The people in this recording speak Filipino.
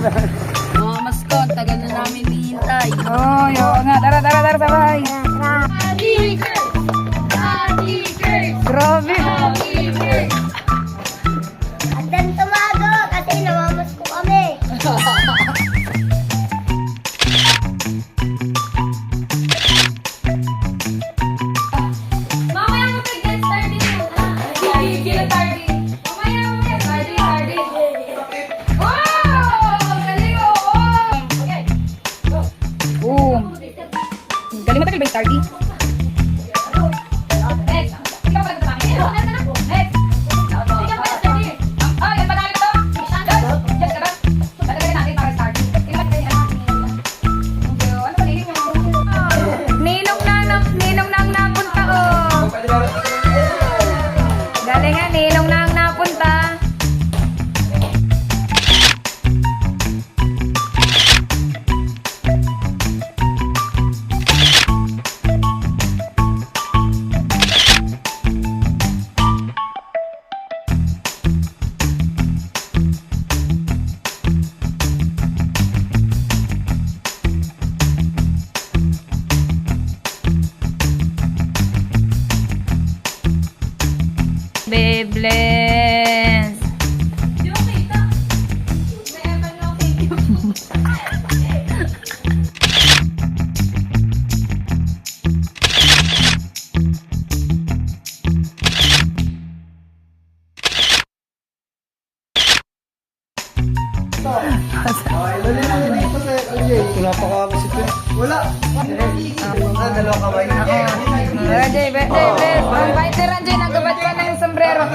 Mga maskot, tagal na namin hihintay. Oh, yo nga. Tara, sabay. Grabe. Andan tumago kasi namamas ko kami. Mamaya mo tayo get started muna. Get started. Mamaya, started. Wow! Galing oh! Okay. Go. Boom. Galing mo tagal ba yung tardy? Next. Ikaw pa sa akin. Next. Ikaw pa started. Ay, yan pa namin to. Yes, ka ba? Dadagdagan natin para start. Tingnan natin ang okay, ano ba nilin yung Ninong na ang napunta oh. Galing nga, ninong na ang napunta. Beyblades. Di ko kita. May evan na okay. Wala pa ka ako si Pin. Wala. Dalawa kamay. Jay, Bes. Ang fighter Jay, nagabad pa ng sombrero.